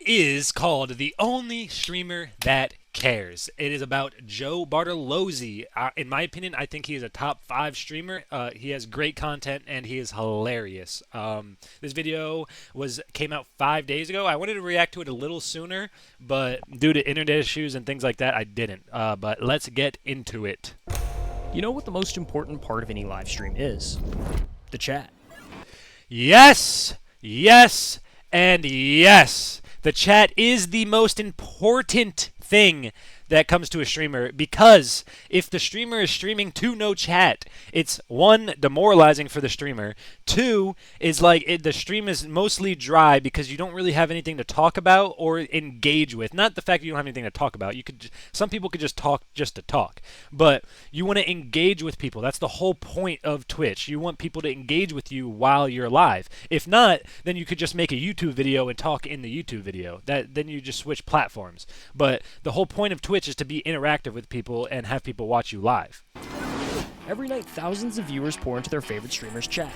Is called The Only Streamer That Cares. It is about Joe Bartolozzi. In my opinion, I think he is a top 5 streamer. He has great content and he is hilarious. This video came out 5 days ago. I wanted to react to it a little sooner, but due to internet issues and things like that, I didn't. But let's get into it. You know what the most important part of any live stream is? The chat. Yes, yes, and yes. The chat is the most important thing that comes to a streamer, because if the streamer is streaming to no chat, it's one, demoralizing for the streamer. Two, is the stream is mostly dry because you don't really have anything to talk about or engage with. Not the fact that you don't have anything to talk about. Some people could just talk just to talk, but you want to engage with people. That's the whole point of Twitch. You want people to engage with you while you're live. If not, then you could just make a YouTube video and talk in the YouTube video. Then you just switch platforms. But the whole point of Twitch is to be interactive with people and have people watch you live. Every night, thousands of viewers pour into their favorite streamer's chat.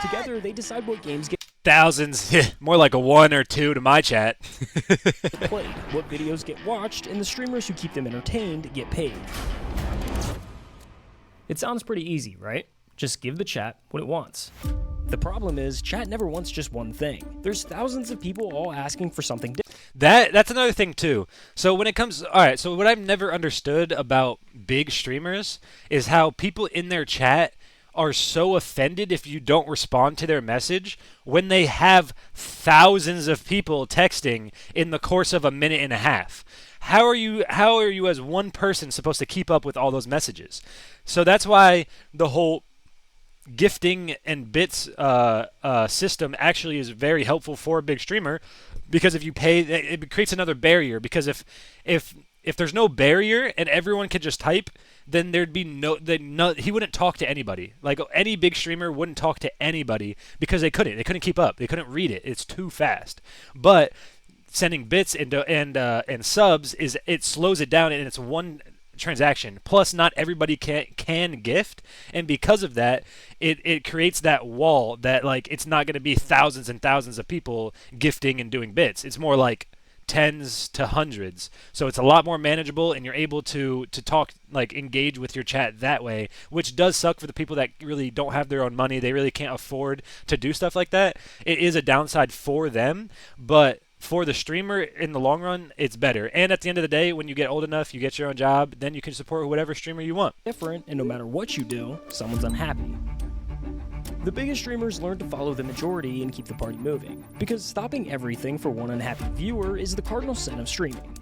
Together, they decide what games get Thousands, more like a 1 or 2 to my chat. played, what videos get watched, and the streamers who keep them entertained get paid. It sounds pretty easy, right? Just give the chat what it wants. The problem is, chat never wants just one thing. There's thousands of people all asking for something different. That's another thing too. So when it comes, all right. So what I've never understood about big streamers is how people in their chat are so offended if you don't respond to their message when they have thousands of people texting in the course of a minute and a half. How are you as one person supposed to keep up with all those messages? So that's why the whole gifting and bits system actually is very helpful for a big streamer, because if you pay, it creates another barrier. Because if there's no barrier and everyone could just type, then there'd be he wouldn't talk to anybody. Like, any big streamer wouldn't talk to anybody because they couldn't keep up. They couldn't read it. It's too fast. But sending bits and subs, it slows it down, and it's one transaction. Plus, not everybody can gift, and because of that, it creates that wall that, like, it's not going to be thousands and thousands of people gifting and doing bits. It's more like tens to hundreds. So it's a lot more manageable, and you're able to talk, like, engage with your chat that way, which does suck for the people that really don't have their own money. They really can't afford to do stuff like that. It is a downside for them, but for the streamer, in the long run, it's better. And at the end of the day, when you get old enough, you get your own job, then you can support whatever streamer you want. And no matter what you do, someone's unhappy. The biggest streamers learn to follow the majority and keep the party moving, because stopping everything for one unhappy viewer is the cardinal sin of streaming.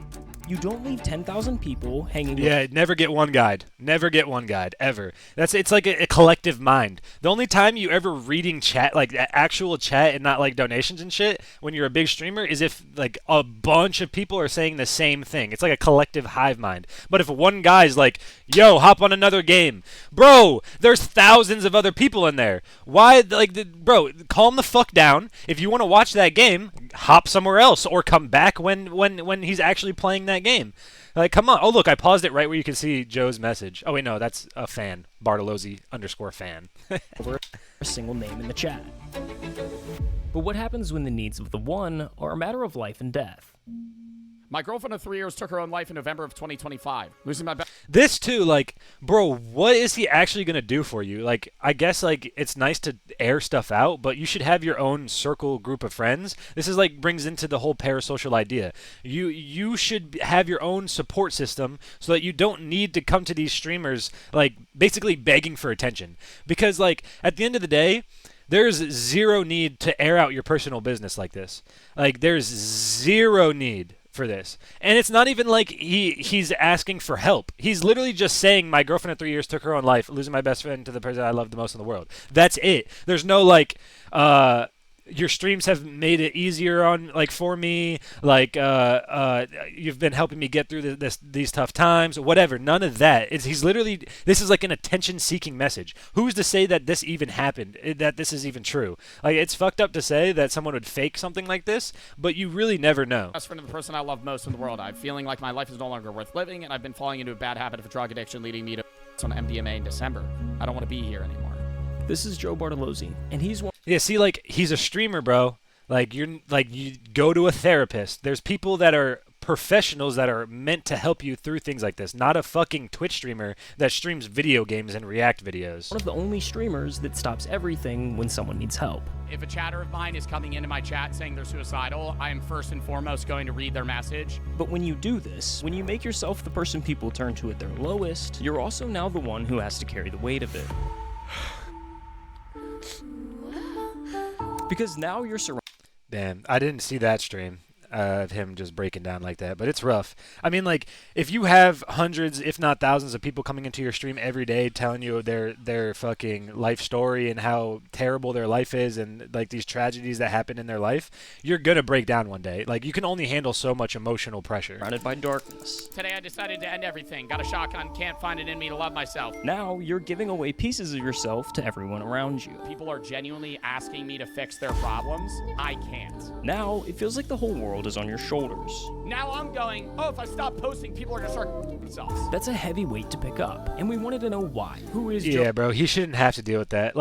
You don't leave 10,000 people hanging. Yeah, never get one guide. Never get one guide, ever. It's like a collective mind. The only time you ever reading chat, like actual chat and not like donations and shit, when you're a big streamer, is if like a bunch of people are saying the same thing. It's like a collective hive mind. But if one guy's like, yo, hop on another game. Bro, there's thousands of other people in there. Why, bro, calm the fuck down. If you want to watch that game, hop somewhere else or come back when he's actually playing that game. Like, come on. Oh, look, I paused it right where you can see Joe's message. Oh, wait, no, that's a fan. Bartolozzi_fan. Over a single name in the chat. But what happens when the needs of the one are a matter of life and death? My girlfriend of 3 years took her own life in November of 2025. Losing my best. This too, like, bro, what is he actually gonna do for you? Like, I guess, like, it's nice to air stuff out, but you should have your own circle group of friends. This is like brings into the whole parasocial idea. You should have your own support system so that you don't need to come to these streamers like basically begging for attention. Because, like, at the end of the day, there's zero need to air out your personal business like this. Like, there's zero need for this. And it's not even like he's asking for help. He's literally just saying, my girlfriend of 3 years took her own life, losing my best friend to the person I love the most in the world. That's it. There's no like your streams have made it easier on like for me, like you've been helping me get through these tough times, whatever. None of that. He's literally, this is like an attention-seeking message. Who's to say that this even happened, that this is even true? Like, it's fucked up to say that someone would fake something like this, but you really never know. Best friend of the person I love most in the world. I'm feeling like my life is no longer worth living, and I've been falling into a bad habit of drug addiction, leading me to on MDMA in December. I don't want to be here anymore. This is Joe Bartolozzi, and he's one. Yeah, see, like, he's a streamer, bro. Like you go to a therapist. There's people that are professionals that are meant to help you through things like this, not a fucking Twitch streamer that streams video games and react videos. One of the only streamers that stops everything when someone needs help. If a chatter of mine is coming into my chat saying they're suicidal, I am first and foremost going to read their message. But when you do this, when you make yourself the person people turn to at their lowest, you're also now the one who has to carry the weight of it. Because now you're surrounded. Damn, I didn't see that stream of him just breaking down like that, but it's rough. I mean, like, if you have hundreds, if not thousands, of people coming into your stream every day telling you their fucking life story and how terrible their life is and like these tragedies that happen in their life, you're gonna break down one day. Like, you can only handle so much emotional pressure. Surrounded by darkness. Today I decided to end everything. Got a shotgun, can't find it in me to love myself. Now you're giving away pieces of yourself to everyone around you. People are genuinely asking me to fix their problems. I can't. Now it feels like the whole world is on your shoulders. Now I'm going, oh, if I stop posting, people are gonna start themselves. That's a heavy weight to pick up, and we wanted to know why. Who is Joe? Yeah, bro, he shouldn't have to deal with that.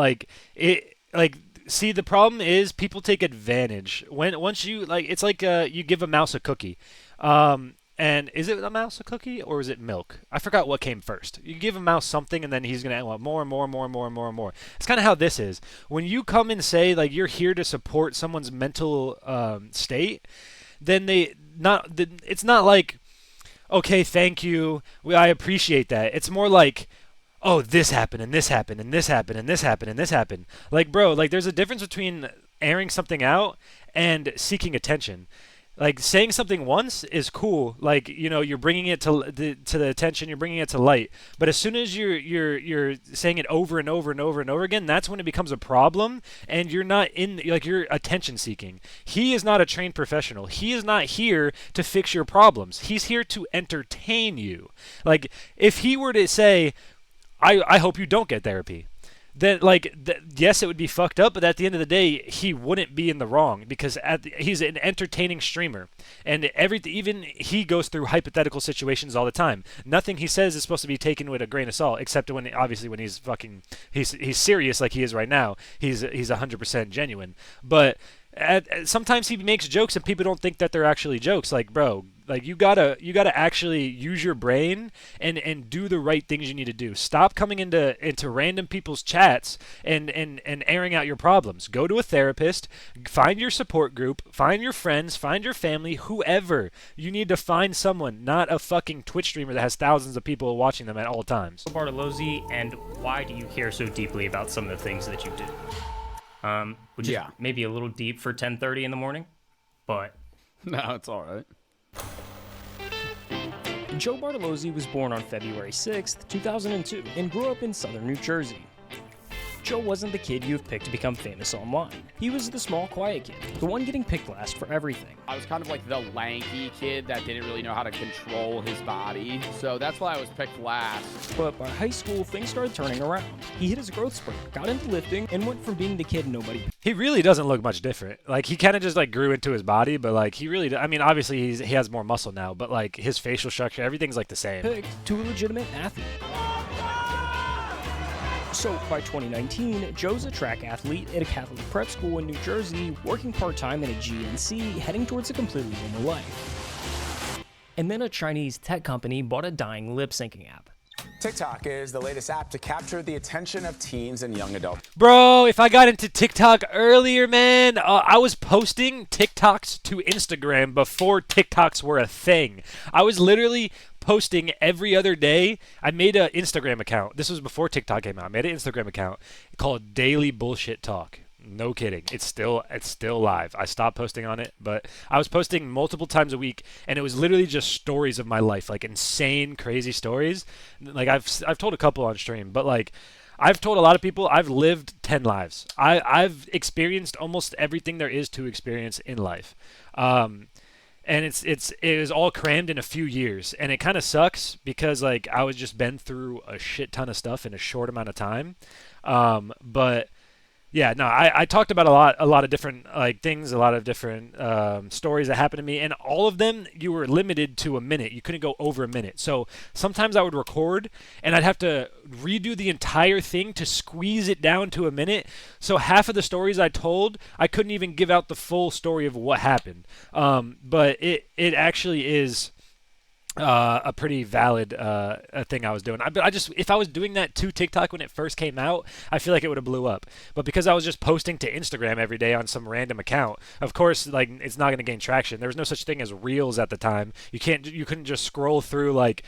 See, the problem is people take advantage once you it's like you give a mouse a cookie. And is it a mouse a cookie or is it milk? I forgot what came first. You give a mouse something and then he's going to want more and more and more and more and more and more. It's kind of how this is. When you come and say like you're here to support someone's mental state, then it's not like, okay, thank you, I appreciate that. It's more like, oh, this happened and this happened and this happened and this happened and this happened. Like, bro, like there's a difference between airing something out and seeking attention. Like, saying something once is cool. Like, you know, you're bringing it to the attention, you're bringing it to light. But as soon as you're saying it over and over and over and over again, that's when it becomes a problem, and you're attention seeking. He is not a trained professional. He is not here to fix your problems. He's here to entertain you. Like, if he were to say, I hope you don't get therapy, then yes, it would be fucked up, but at the end of the day, he wouldn't be in the wrong because he's an entertaining streamer, and even he goes through hypothetical situations all the time. Nothing he says is supposed to be taken with a grain of salt, except when he's serious like he is right now. He's 100% genuine, but sometimes he makes jokes and people don't think that they're actually jokes. Like, bro, like you gotta actually use your brain and do the right things you need to do. Stop coming into random people's chats and airing out your problems. Go to a therapist, find your support group, find your friends, find your family, whoever. You need to find someone, not a fucking Twitch streamer that has thousands of people watching them at all times. Joe Bart, and why do you care so deeply about some of the things that you do? Which is maybe a little deep for 10:30 in the morning, but No, it's all right. Joe Bartolozzi was born on February 6th, 2002, and grew up in southern New Jersey. Joe wasn't the kid you have picked to become famous online. He was the small, quiet kid, the one getting picked last for everything. I was kind of like the lanky kid that didn't really know how to control his body, so that's why I was picked last. But by high school, things started turning around. He hit his growth spurt, got into lifting, and went from being the kid nobody He really doesn't look much different. Like, he kind of just like grew into his body, but like he really, I mean, obviously he has more muscle now, but like his facial structure, everything's like the same. picked to a legitimate athlete. So, by 2019, Joe's a track athlete at a Catholic prep school in New Jersey, working part-time at a GNC, heading towards a completely normal life. And then a Chinese tech company bought a dying lip-syncing app. TikTok is the latest app to capture the attention of teens and young adults. Bro, if I got into TikTok earlier, man, I was posting TikToks to Instagram before TikToks were a thing. I was literally posting every other day. I made an Instagram account. This was before TikTok came out. I made an Instagram account called Daily Bullshit Talk. No kidding. It's still live. I stopped posting on it, but I was posting multiple times a week, and it was literally just stories of my life, like insane, crazy stories. Like I've told a couple on stream, but like I've told a lot of people I've lived 10 lives. I've experienced almost everything there is to experience in life. And it was all crammed in a few years, and it kind of sucks because like I was just been through a shit ton of stuff in a short amount of time. But Yeah, no, I talked about a lot of different like things, a lot of different stories that happened to me, and all of them you were limited to a minute. You couldn't go over a minute. So sometimes I would record, and I'd have to redo the entire thing to squeeze it down to a minute. So half of the stories I told, I couldn't even give out the full story of what happened. But it actually is a pretty valid thing I was doing. But I just, if I was doing that to TikTok when it first came out, I feel like it would have blew up. But because I was just posting to Instagram every day on some random account, of course, like it's not going to gain traction. There was no such thing as Reels at the time. You couldn't just scroll through like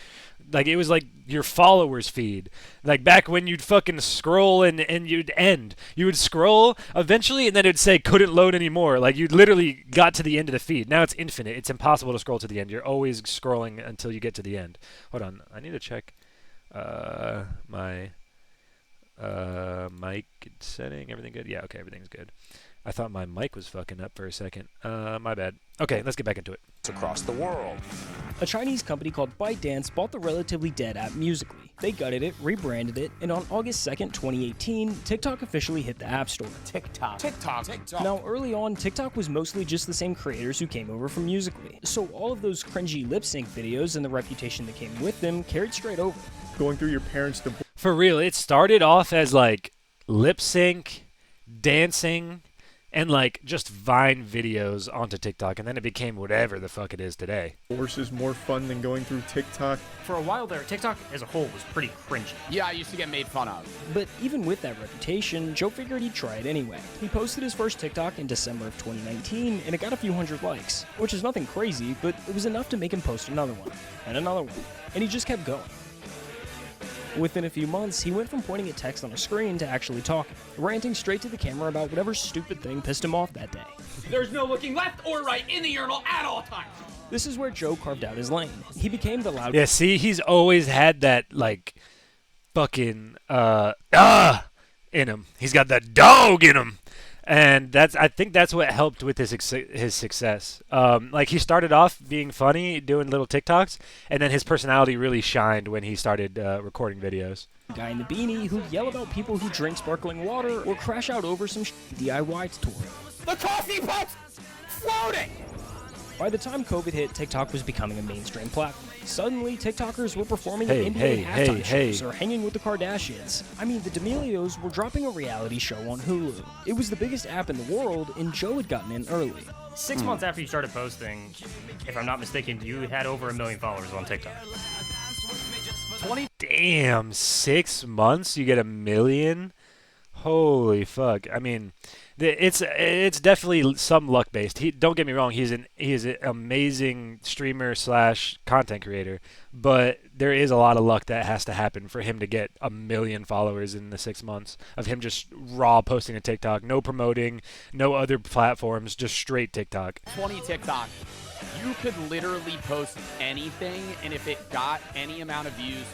it was like your followers feed. Like back when you'd fucking scroll and you'd end. You would scroll eventually and then it'd say couldn't load anymore. Like you literally got to the end of the feed. Now it's infinite. It's impossible to scroll to the end. You're always scrolling until you get to the end. Hold on. I need to check my mic setting. Everything good? Yeah, okay, everything's good. I thought my mic was fucking up for a second. My bad. Okay, let's get back into it. Across the world. A Chinese company called ByteDance bought the relatively dead app Musical.ly. They gutted it, rebranded it, and on August 2nd, 2018, TikTok officially hit the App Store. TikTok. Now, early on, TikTok was mostly just the same creators who came over from Musical.ly. So all of those cringy lip sync videos and the reputation that came with them carried straight over. Going through your parents' divorce. For real, it started off as like lip sync, dancing, and like just Vine videos onto TikTok, and then it became whatever the fuck it is today. Divorce is more fun than going through TikTok. For a while there, TikTok as a whole was pretty cringy. Yeah, I used to get made fun of. But even with that reputation, Joe figured he'd try it anyway. He posted his first TikTok in December of 2019, and it got a few hundred likes, which is nothing crazy, but it was enough to make him post another one, and another one, and he just kept going. Within a few months, he went from pointing at text on a screen to actually talking, ranting straight to the camera about whatever stupid thing pissed him off that day. There's no looking left or right in the urinal at all times. This is where Joe carved out his lane. He became the loud... Yeah, see, he's always had that, like, fucking, in him. He's got that dog in him. And I think that's what helped with his success. Like, he started off being funny, doing little TikToks, and then his personality really shined when he started recording videos. Guy in the beanie who'd yell about people who drink sparkling water or crash out over some DIY tutorial. The coffee pot's floating! By the time COVID hit, TikTok was becoming a mainstream platform. Suddenly, TikTokers were performing Hey, in NBA hey, halftime hey, shows or hanging with the Kardashians. I mean, the D'Amelios were dropping a reality show on Hulu. It was the biggest app in the world, and Joe had gotten in early. 6 months after you started posting, if I'm not mistaken, you had over 1 million followers on TikTok. Damn, 6 months? You get 1 million? Holy fuck. I mean, it's definitely some luck based. Don't get me wrong, he is an amazing streamer / content creator, but there is a lot of luck that has to happen for him to get 1 million followers in the 6 months of him just raw posting a TikTok, no promoting, no other platforms, just straight TikTok. 20 TikTok. You could literally post anything, and if it got any amount of views,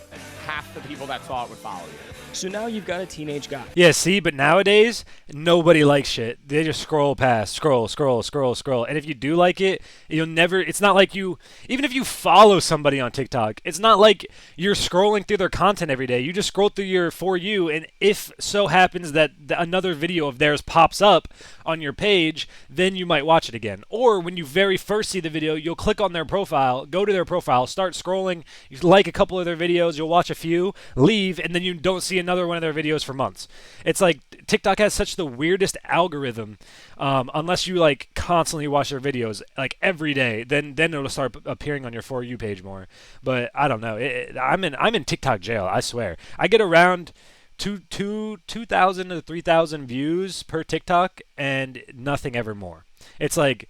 half the people that saw it would follow you. So now you've got a teenage guy. Yeah, see, but nowadays, nobody likes shit. They just scroll past, scroll. And if you do like it, it's not like even if you follow somebody on TikTok, it's not like you're scrolling through their content every day. You just scroll through your For You, and if so happens that another video of theirs pops up on your page, then you might watch it again. Or when you very first see the video, you'll click on their profile, go to their profile, start scrolling, you like a couple of their videos, you'll watch a few, leave, and then you don't see another one of their videos for months. It's like TikTok has such the weirdest algorithm. Unless you like constantly watch their videos like every day, then it'll start appearing on your For You page more. But I don't know. I'm in TikTok jail. I swear. I get around 2,000 to 3,000 views per TikTok, and nothing ever more. It's like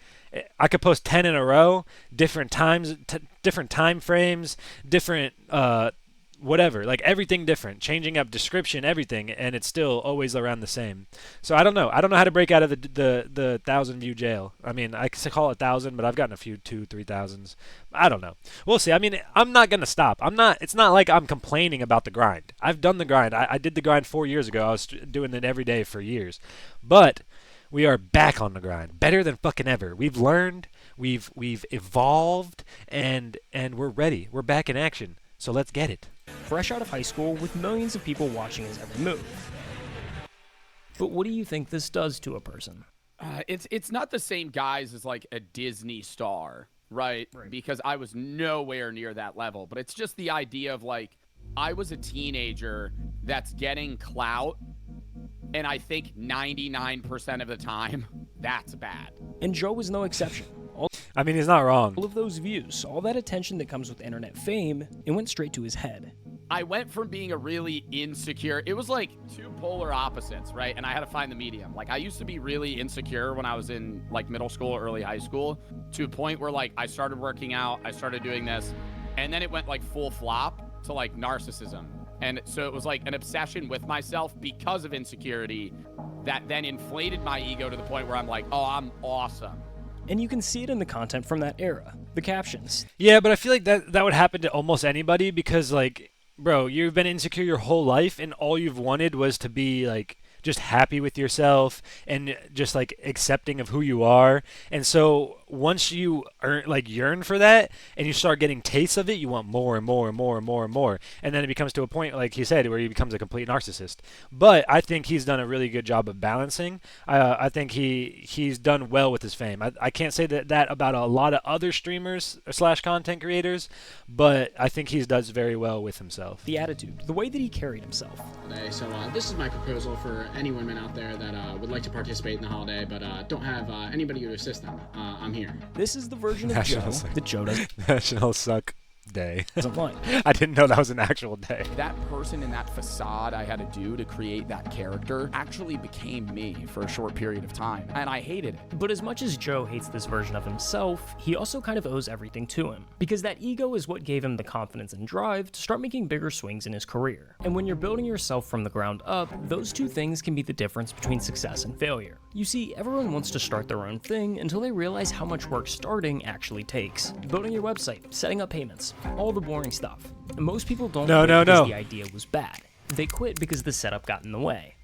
I could post 10 in a row, different times, different time frames, different whatever, like everything different, changing up description, everything, and it's still always around the same. So I don't know how to break out of the 1,000 view jail. I mean, I could call it 1,000, but I've gotten a few 2,000-3,000s. I don't know. We'll see. I mean, I'm not gonna stop. It's not like I'm complaining about the grind. I've done the grind. I did the grind 4 years ago. I was doing it every day for years, but we are back on the grind, better than fucking ever. We've learned, we've evolved, and we're ready. We're back in action. So let's get it. Fresh out of high school with millions of people watching his every move. But what do you think this does to a person? It's not the same guys as like a Disney star, right? Because I was nowhere near that level. But it's just the idea of like, I was a teenager that's getting clout, and I think 99% of the time, that's bad. And Joe was no exception. I mean, he's not wrong. All of those views, all that attention that comes with internet fame, it went straight to his head. I went from being a really insecure, it was like two polar opposites, right? And I had to find the medium. Like, I used to be really insecure when I was in like middle school or early high school, to a point where like I started working out, I started doing this, and then it went like full flop to like narcissism. And so it was like an obsession with myself because of insecurity that then inflated my ego to the point where I'm like, oh, I'm awesome. And you can see it in the content from that era, the captions. Yeah, but I feel like that would happen to almost anybody because, like, bro, you've been insecure your whole life and all you've wanted was to be, like, just happy with yourself and just, like, accepting of who you are. And so once you yearn for that and you start getting tastes of it, you want more and more and more and more and more. And then it becomes to a point, like he said, where he becomes a complete narcissist. But I think he's done a really good job of balancing. I think he's done well with his fame. I can't say that about a lot of other streamers / content creators, but I think he does very well with himself. The attitude, the way that he carried himself. So this is my proposal for any women out there that would like to participate in the holiday but don't have anybody to assist them. I'm here. This is the version of Joe that Joe National Suck Day. doesn't like. I didn't know that was an actual day. That person in that facade I had to do to create that character actually became me for a short period of time, and I hated it. But as much as Joe hates this version of himself, he also kind of owes everything to him. Because that ego is what gave him the confidence and drive to start making bigger swings in his career. And when you're building yourself from the ground up, those two things can be the difference between success and failure. You see, everyone wants to start their own thing until they realize how much work starting actually takes. Building your website, setting up payments, all the boring stuff. And most people don't quit because the idea was bad. They quit because the setup got in the way.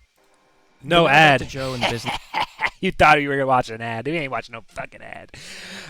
No But now ad. back to Joe and the business. You thought you were gonna watch an ad. You ain't watching no fucking ad.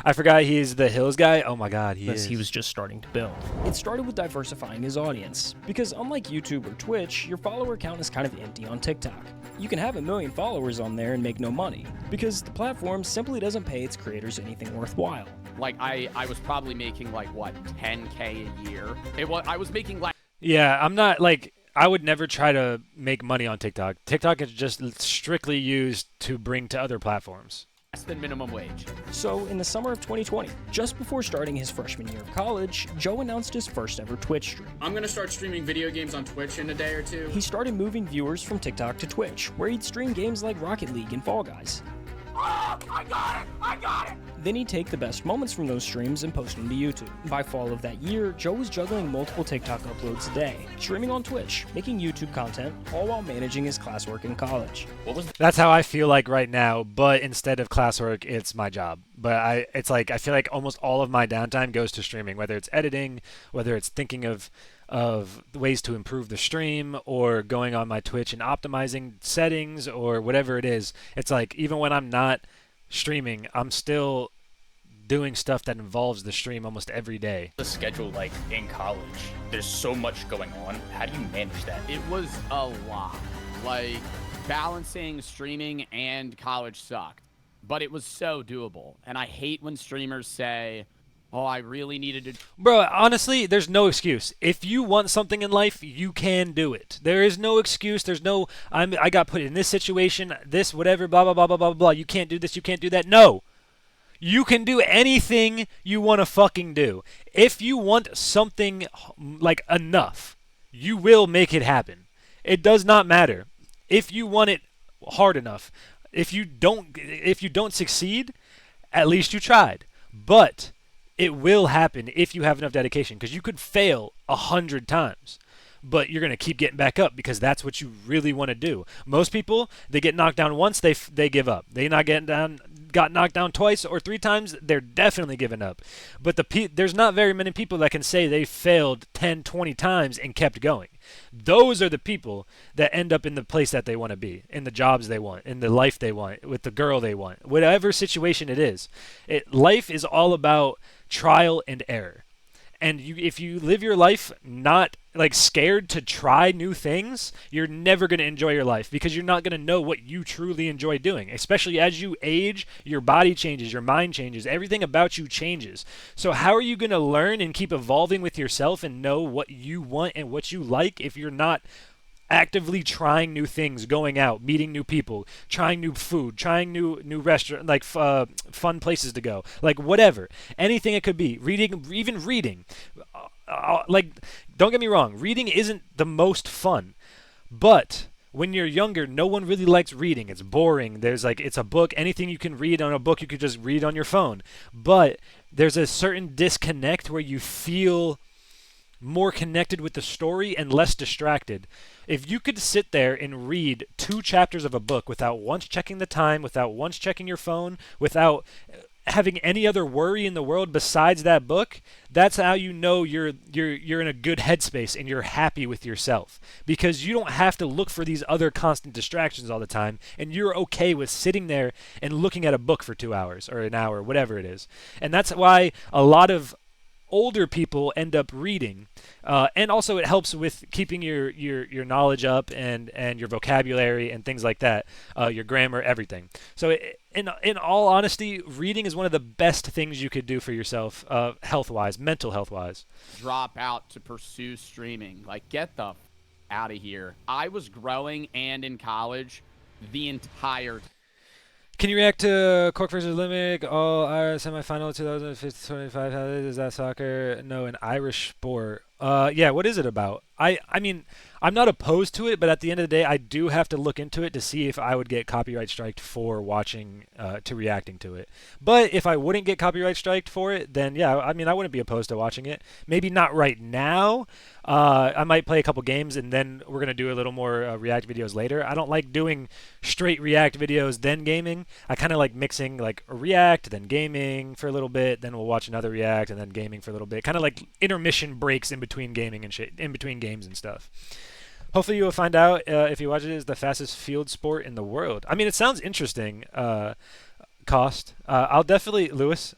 I forgot he's the Hills guy. Oh my god, he is. He was just starting to build. It started with diversifying his audience, because unlike YouTube or Twitch, your follower count is kind of empty on TikTok. You can have 1 million followers on there and make no money, because the platform simply doesn't pay its creators anything worthwhile. Like, I was probably making like, what, 10K a year? I was making like... Yeah, I'm not like... I would never try to make money on TikTok. TikTok is just strictly used to bring to other platforms. Less than minimum wage. So, in the summer of 2020, just before starting his freshman year of college, Joe announced his first ever Twitch stream. I'm going to start streaming video games on Twitch in a day or two. He started moving viewers from TikTok to Twitch, where he'd stream games like Rocket League and Fall Guys. Oh, I got it! I got it! Then he'd take the best moments from those streams and post them to YouTube. By fall of that year, Joe was juggling multiple TikTok uploads a day, streaming on Twitch, making YouTube content, all while managing his classwork in college. That's how I feel like right now, but instead of classwork, it's my job. But I feel like almost all of my downtime goes to streaming, whether it's editing, whether it's thinking of ways to improve the stream, or going on my Twitch and optimizing settings, or whatever it is. It's like, even when I'm not streaming, I'm still doing stuff that involves the stream almost every day. The schedule, like, in college, there's so much going on. How do you manage that? It was a lot. Like, balancing streaming and college sucked, but it was so doable. And I hate when streamers say, oh, I really needed to... Bro, honestly, there's no excuse. If you want something in life, you can do it. There is no excuse. There's no, I got put in this situation, this, whatever, blah, blah, blah, blah, blah, blah. You can't do this, you can't do that. No. You can do anything you want to fucking do. If you want something, like, enough, you will make it happen. It does not matter. If you want it hard enough. If you don't succeed, at least you tried. But it will happen if you have enough dedication, because you could fail 100 times, but you're going to keep getting back up because that's what you really want to do. Most people, they get knocked down once, they give up. They got knocked down twice or 3 times, they're definitely giving up. But there's not very many people that can say they failed 10, 20 times and kept going. Those are the people that end up in the place that they want to be, in the jobs they want, in the life they want, with the girl they want, whatever situation it is. Life is all about trial and error. And if you live your life not like scared to try new things, you're never going to enjoy your life because you're not going to know what you truly enjoy doing. Especially as you age, your body changes, your mind changes, everything about you changes. So how are you going to learn and keep evolving with yourself and know what you want and what you like if you're not actively trying new things, going out, meeting new people, trying new food, trying new restaurant, like fun places to go, like whatever, anything it could be, reading, even reading. Like, don't get me wrong, reading isn't the most fun, but when you're younger, no one really likes reading. It's boring. There's like, it's a book. Anything you can read on a book, you could just read on your phone. But there's a certain disconnect where you feel more connected with the story and less distracted. If you could sit there and read 2 chapters of a book without once checking the time, without once checking your phone, without having any other worry in the world besides that book, that's how you know you're in a good headspace and you're happy with yourself, because you don't have to look for these other constant distractions all the time, and you're okay with sitting there and looking at a book for 2 hours or an hour, whatever it is. And that's why a lot of older people end up reading, and also it helps with keeping your knowledge up and your vocabulary and things like that, your grammar, everything. So in all honesty, reading is one of the best things you could do for yourself, health-wise, mental health-wise. Drop out to pursue streaming. Like, get the out of here. I was growing and in college the entire time. Can you react to Cork versus Limerick? All Irish semifinal 2025. Is that soccer? No, an Irish sport. Yeah, what is it about? I mean, I'm not opposed to it, but at the end of the day, I do have to look into it to see if I would get copyright striked for watching, to reacting to it. But if I wouldn't get copyright striked for it, then yeah, I mean, I wouldn't be opposed to watching it. Maybe not right now. I might play a couple games and then we're going to do a little more react videos later. I don't like doing straight react videos then gaming. I kind of like mixing like a react, then gaming for a little bit, then we'll watch another react and then gaming for a little bit. Kind of like intermission breaks in between gaming and shit, in between games and stuff. Hopefully you will find out if you watch it, is the fastest field sport in the world. I mean, it sounds interesting. Cost. I'll definitely, Lewis,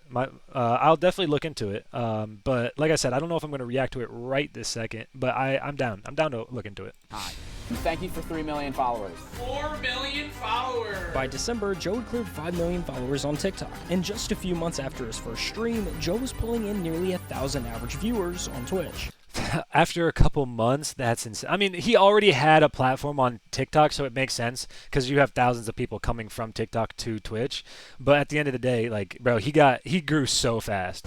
I'll definitely look into it. But like I said, I don't know if I'm going to react to it right this second, but I'm down. I'm down to look into it. Hi. Thank you for 3 million followers. 4 million followers. By December, Joe had cleared 5 million followers on TikTok. And just a few months after his first stream, Joe was pulling in nearly 1,000 average viewers on Twitch. After a couple months, that's insane. I mean, he already had a platform on TikTok, so it makes sense because you have thousands of people coming from TikTok to Twitch. But at the end of the day, like, bro, he grew so fast.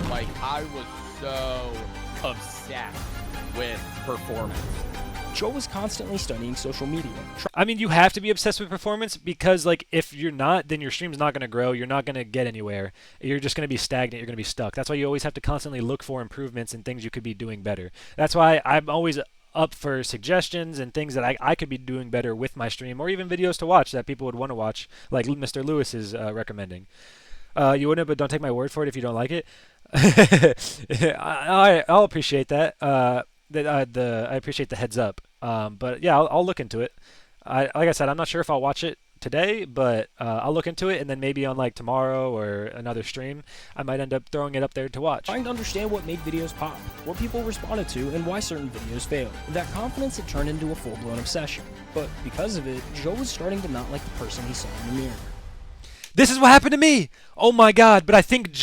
Like, I was so obsessed with performance. Joe was constantly studying social media. I mean, you have to be obsessed with performance because, like, if you're not, then your stream's not going to grow. You're not going to get anywhere. You're just going to be stagnant. You're going to be stuck. That's why you always have to constantly look for improvements and things you could be doing better. That's why I'm always up for suggestions and things that I could be doing better with my stream, or even videos to watch that people would want to watch, like Mr. Lewis is recommending. You wouldn't, but don't take my word for it if you don't like it. I'll appreciate that. I appreciate the heads up. But yeah, I'll look into it. Like I said, I'm not sure if I'll watch it today, but I'll look into it, and then maybe on like tomorrow or another stream, I might end up throwing it up there to watch. Trying to understand what made videos pop, what people responded to, and why certain videos failed. That confidence had turned into a full-blown obsession. But because of it, Joe was starting to not like the person he saw in the mirror. This is what happened to me! Oh my god, but I think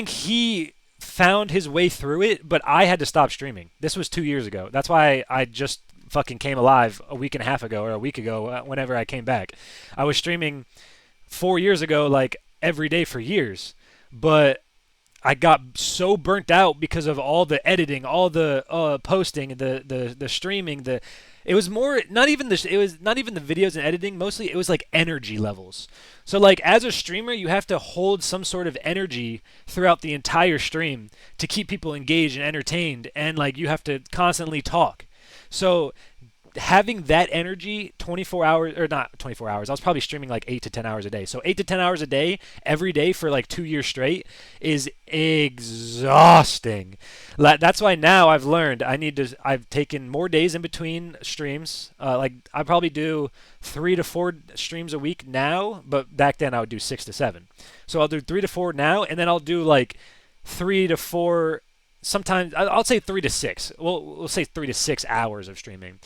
he found his way through it, but I had to stop streaming. This was 2 years ago. That's why I just fucking came alive a week and a half ago, or a week ago, whenever I came back. I was streaming 4 years ago, like, every day for years, but I got so burnt out because of all the editing, all the posting, the streaming, it was not even the videos and editing. Mostly it was like energy levels. So like as a streamer, you have to hold some sort of energy throughout the entire stream to keep people engaged and entertained, and like you have to constantly talk. So having that energy 24 hours, or not 24 hours, I was probably streaming like 8 to 10 hours a day. So 8 to 10 hours a day, every day for like 2 years straight is exhausting. That's why now I've learned I've taken more days in between streams. Like I probably do 3 to 4 streams a week now, but back then I would do 6 to 7. So I'll do 3 to 4 now, and then I'll do like 3 to 4, sometimes I'll say 3 to 6. We'll say 3 to 6 hours of streaming.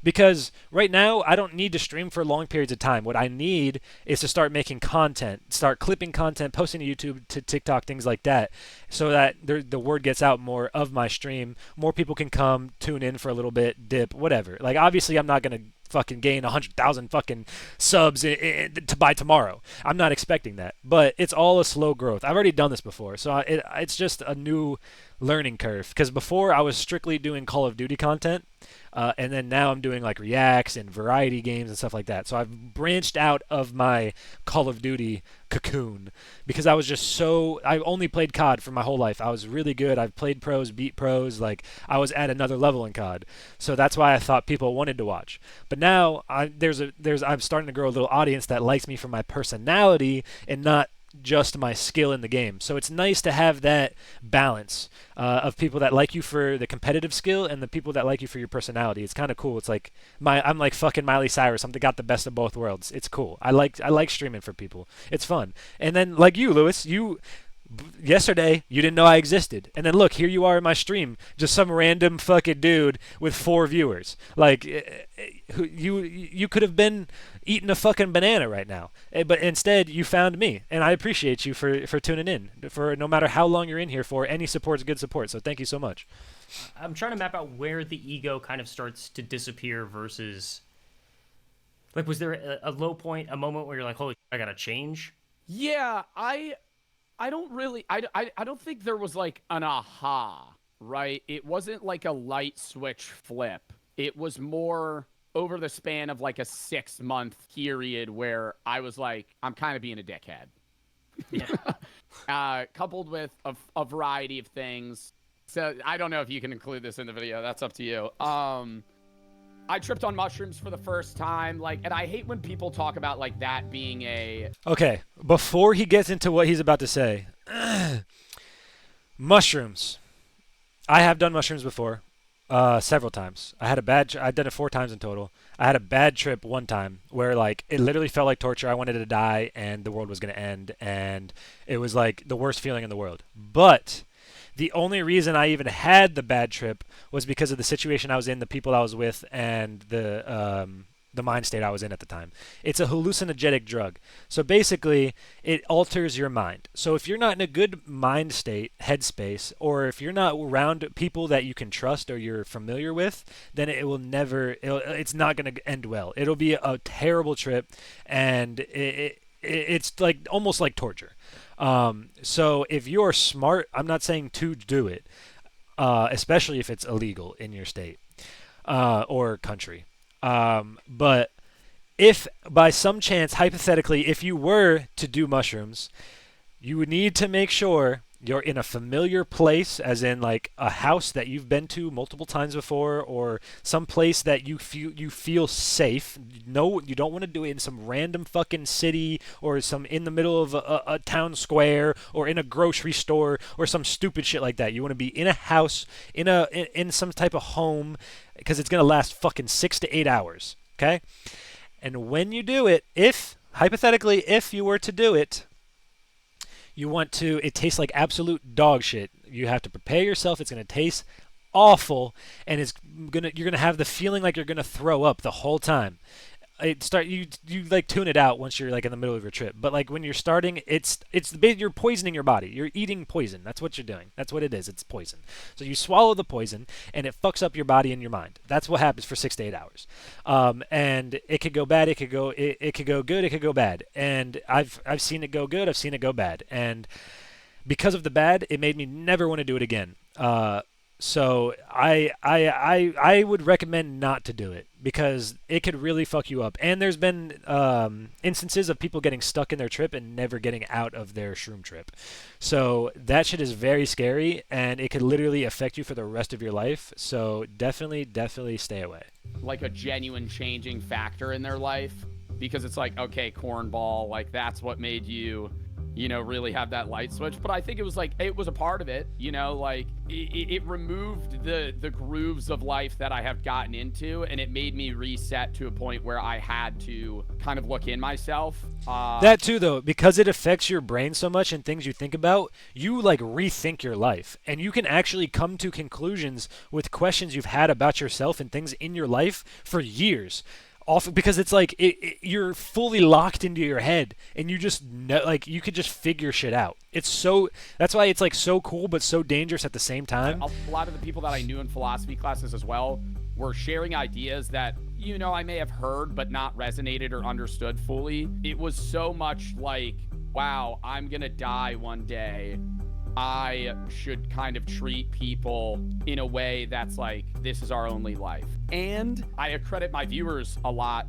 Because right now, I don't need to stream for long periods of time. What I need is to start making content, start clipping content, posting to YouTube, to TikTok, things like that, so that the word gets out more of my stream. More people can come, tune in for a little bit, dip, whatever. Like, obviously, I'm not going to fucking gain 100,000 fucking subs to by tomorrow. I'm not expecting that. But it's all a slow growth. I've already done this before, so it's just a new learning curve. Because before, I was strictly doing Call of Duty content. And then now I'm doing like reacts and variety games and stuff like that. So I've branched out of my Call of Duty cocoon because I was just I only played COD for my whole life. I was really good. I've played pros, beat pros. Like, I was at another level in COD. So that's why I thought people wanted to watch. But now I'm starting to grow a little audience that likes me for my personality and not just my skill in the game. So it's nice to have that balance of people that like you for the competitive skill and the people that like you for your personality. It's kind of cool. It's like I'm like fucking Miley Cyrus. I'm got the best of both worlds. It's cool. I like streaming for people. It's fun. And then like you, Lewis, yesterday you didn't know I existed, and then look, here you are in my stream, just some random fucking dude with 4 viewers. Like, you could have been eating a fucking banana right now, but instead you found me, and I appreciate you for tuning in. For no matter how long you're in here for, any support's good support. So thank you so much. I'm trying to map out where the ego kind of starts to disappear versus, like, was there a low point, a moment where you're like, holy, I gotta change? Yeah, I don't think there was like an aha, right? It wasn't like a light switch flip. It was more over the span of like a 6-month period where I was like, I'm kind of being a dickhead. Yeah. Coupled with a variety of things. So I don't know if you can include this in the video. That's up to you. I tripped on mushrooms for the first time, like, and I hate when people talk about like that being a... Okay, before he gets into what he's about to say, mushrooms. I have done mushrooms before, several times. I've done it 4 times in total. I had a bad trip one time where like it literally felt like torture. I wanted to die and the world was going to end, and it was like the worst feeling in the world. But the only reason I even had the bad trip was because of the situation I was in, the people I was with, and the mind state I was in at the time. It's a hallucinogenic drug. So basically, it alters your mind. So if you're not in a good mind state, headspace, or if you're not around people that you can trust or you're familiar with, then it's not going to end well. It'll be a terrible trip, and it's like almost like torture. So if you're smart, I'm not saying to do it, especially if it's illegal in your state or country. But if by some chance, hypothetically, if you were to do mushrooms, you would need to make sure you're in a familiar place, as in like a house that you've been to multiple times before, or some place that you feel safe. No, you don't want to do it in some random fucking city or some in the middle of a town square or in a grocery store or some stupid shit like that. You want to be in a house, in some type of home, because it's gonna last fucking 6 to 8 hours. Okay, and when you do it, hypothetically, if you were to do it, it tastes like absolute dog shit. You have to prepare yourself. It's going to taste awful, and you're going to have the feeling like you're going to throw up the whole time. You like tune it out once you're like in the middle of your trip. But like when you're starting, you're poisoning your body. You're eating poison. That's what you're doing. That's what it is. It's poison. So you swallow the poison, and it fucks up your body and your mind. That's what happens for 6 to 8 hours. And it could go bad. It could go good. It could go bad. And I've seen it go good. I've seen it go bad. And because of the bad, it made me never want to do it again. So I would recommend not to do it because it could really fuck you up. And there's been instances of people getting stuck in their trip and never getting out of their shroom trip. So that shit is very scary, and it could literally affect you for the rest of your life. So definitely stay away. Like a genuine changing factor in their life, because it's like, okay, cornball, like that's what made you, really have that light switch. But I think it was a part of it, like it removed the grooves of life that I have gotten into, and it made me reset to a point where I had to kind of look in myself. That too, though, because it affects your brain so much and things you think about, you like rethink your life, and you can actually come to conclusions with questions you've had about yourself and things in your life for years. Often because it's like you're fully locked into your head, and you just know, like you could just figure shit out. It's so that's why it's like so cool but so dangerous at the same time. A lot of the people that I knew in philosophy classes as well were sharing ideas that, you know, I may have heard but not resonated or understood fully. It was so much like, wow, I'm gonna die one day. I should kind of treat people in a way that's like, this is our only life. And I accredit my viewers a lot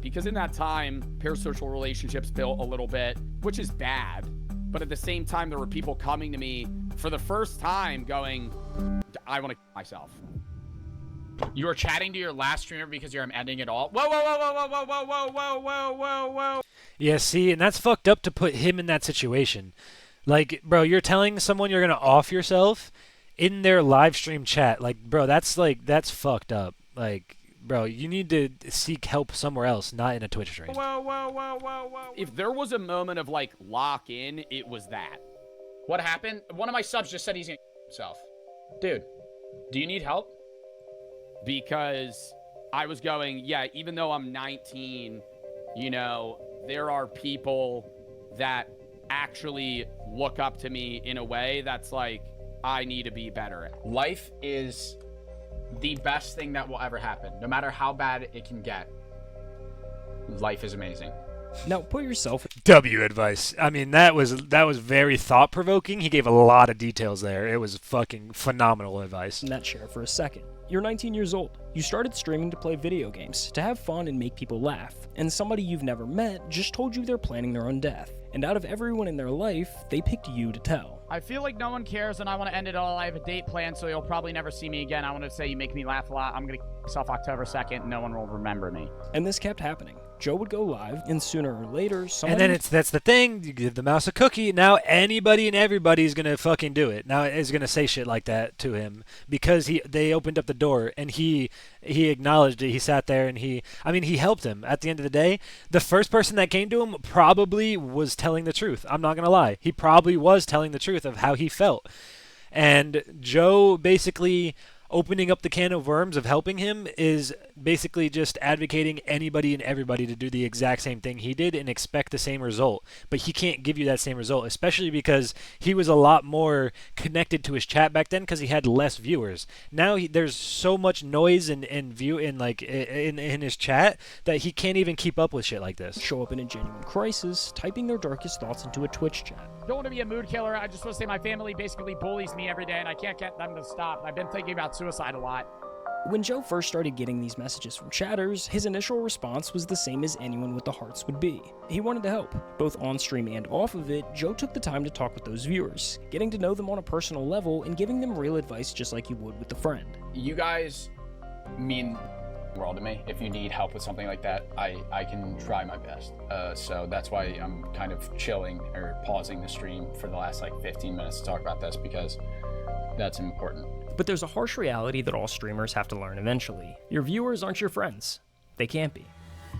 because in that time, parasocial relationships built a little bit, which is bad. But at the same time, there were people coming to me for the first time going, I want to kill myself. You were chatting to your last streamer because you're ending it all. Whoa, whoa, whoa, whoa, whoa, whoa, whoa, whoa, whoa, whoa, whoa. Yeah, see, and that's fucked up to put him in that situation. Like, bro, you're telling someone you're gonna off yourself in their live stream chat. Like, bro, that's fucked up. Like, bro, you need to seek help somewhere else, not in a Twitch stream. Whoa, whoa, whoa, whoa, whoa. If there was a moment of like lock in, it was that. What happened? One of my subs just said he's gonna himself. Dude, do you need help? Because I was going, yeah, even though I'm 19, you know, there are people that actually look up to me in a way that's like, I need to be better at. Life is the best thing that will ever happen. No matter how bad it can get, life is amazing. Now put yourself W advice. I mean, that was very thought provoking. He gave a lot of details there. It was fucking phenomenal advice. in that chair for a second. You're 19 years old. You started streaming to play video games, to have fun and make people laugh, and somebody you've never met just told you they're planning their own death. And out of everyone in their life, they picked you to tell. I feel like no one cares, and I want to end it all. I have a date planned, so you'll probably never see me again. I want to say you make me laugh a lot. I'm going to kill myself October 2nd, and no one will remember me. And this kept happening. Joe would go live, and sooner or later, someone... And then that's the thing. You give the mouse a cookie. Now anybody and everybody is gonna fucking do it. Now is gonna say shit like that to him because they opened up the door and he acknowledged it. He sat there and he helped him. At the end of the day, the first person that came to him probably was telling the truth. I'm not gonna lie. He probably was telling the truth of how he felt. And Joe basically opening up the can of worms of helping him is basically just advocating anybody and everybody to do the exact same thing he did and expect the same result. But he can't give you that same result, especially because he was a lot more connected to his chat back then because he had less viewers. Now there's so much noise and view in his chat that he can't even keep up with shit like this. show up in a genuine crisis, typing their darkest thoughts into a Twitch chat. Don't want to be a mood killer. I just want to say my family basically bullies me every day, and I can't get them to stop. I've been thinking about suicide a lot. When Joe first started getting these messages from chatters, his initial response was the same as anyone with the hearts would be. He wanted to help. Both on stream and off of it, Joe took the time to talk with those viewers, getting to know them on a personal level and giving them real advice just like you would with a friend. You guys mean the world to me. If you need help with something like that, I can try my best. So that's why I'm kind of chilling or pausing the stream for the last like 15 minutes to talk about this because that's important. But there's a harsh reality that all streamers have to learn eventually. Your viewers aren't your friends. They can't be.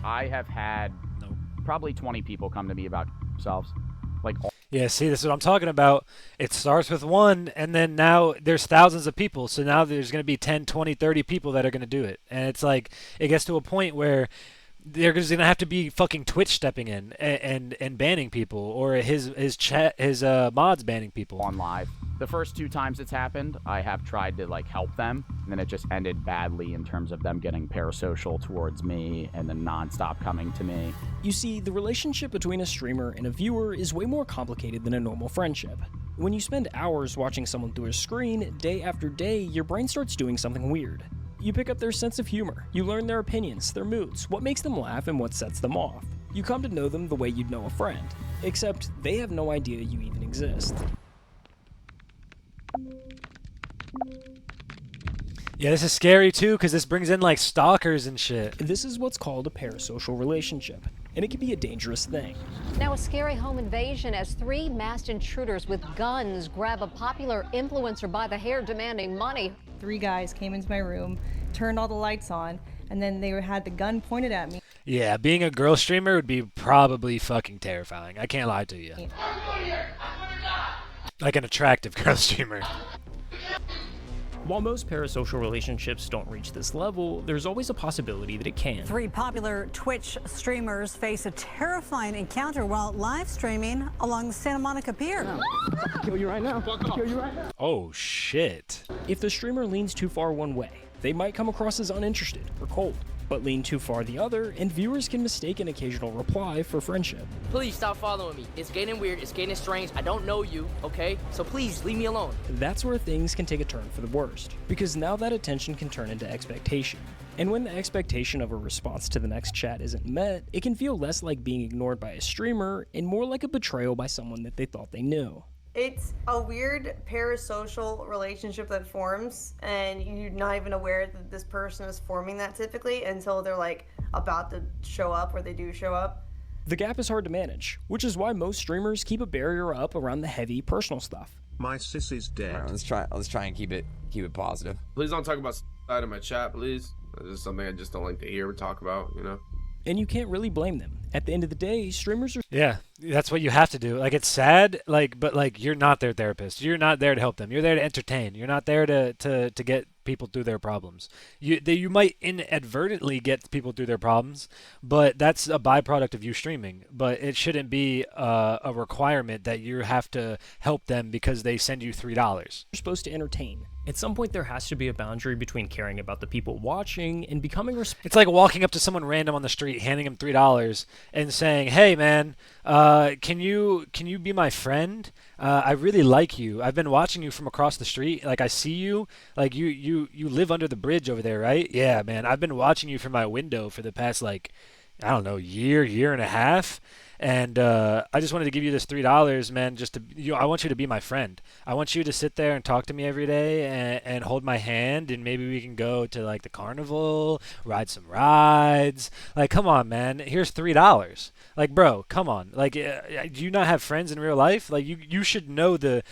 I have had probably 20 people come to me about themselves. Yeah, see, this is what I'm talking about. It starts with one, and then now there's thousands of people. So now there's going to be 10, 20, 30 people that are going to do it. And it's like, it gets to a point where there's going to have to be fucking Twitch stepping in and banning people, or his mods banning people. On live. The first 2 times it's happened, I have tried to like help them, and then it just ended badly in terms of them getting parasocial towards me and then nonstop coming to me. You see, the relationship between a streamer and a viewer is way more complicated than a normal friendship. When you spend hours watching someone through a screen, day after day, your brain starts doing something weird. You pick up their sense of humor, you learn their opinions, their moods, what makes them laugh and what sets them off. You come to know them the way you'd know a friend, except they have no idea you even exist. Yeah, this is scary too because this brings in like stalkers and shit. This is what's called a parasocial relationship. and it can be a dangerous thing. Now a scary home invasion as 3 masked intruders with guns grab a popular influencer by the hair demanding money. 3 guys came into my room, turned all the lights on, and then they had the gun pointed at me. Yeah, being a girl streamer would be probably fucking terrifying. I can't lie to you. Like an attractive girl streamer. While most parasocial relationships don't reach this level, there's always a possibility that it can. 3 popular Twitch streamers face a terrifying encounter while live streaming along the Santa Monica Pier. I'll kill you right now. I'll kill you right now. Oh, shit. If the streamer leans too far one way, they might come across as uninterested or cold, but lean too far the other, and viewers can mistake an occasional reply for friendship. Please stop following me. It's getting weird. It's getting strange. I don't know you, okay? So please leave me alone. That's where things can take a turn for the worst, because now that attention can turn into expectation. And when the expectation of a response to the next chat isn't met, it can feel less like being ignored by a streamer and more like a betrayal by someone that they thought they knew. It's a weird parasocial relationship that forms, and you're not even aware that this person is forming that typically until they're like about to show up, or they do show up. The gap is hard to manage, which is why most streamers keep a barrier up around the heavy personal stuff. My sis is dead. All right, let's try and keep it positive. Please don't talk about side of my chat, please. This is something I just don't like to hear or talk about, you know? And you can't really blame them. At the end of the day, streamers are... Yeah, that's what you have to do. Like, it's sad, but you're not their therapist. You're not there to help them. You're there to entertain. You're not there to get people through their problems. You might inadvertently get people through their problems, but that's a byproduct of you streaming. But it shouldn't be a requirement that you have to help them because they send you $3. You're supposed to entertain. At some point, there has to be a boundary between caring about the people watching and becoming It's like walking up to someone random on the street, handing them $3, and saying, "Hey, man, can you be my friend? I really like you. I've been watching you from across the street. Like, I see you. Like, you live under the bridge over there, right? Yeah, man. I've been watching you from my window for the past, like, I don't know, year and a half. And I just wanted to give you this $3, man. I want you to be my friend. I want you to sit there and talk to me every day and hold my hand, and maybe we can go to like the carnival, ride some rides. Like, come on, man. Here's $3. Like, bro, come on. Like, do you not have friends in real life? Like, you should know the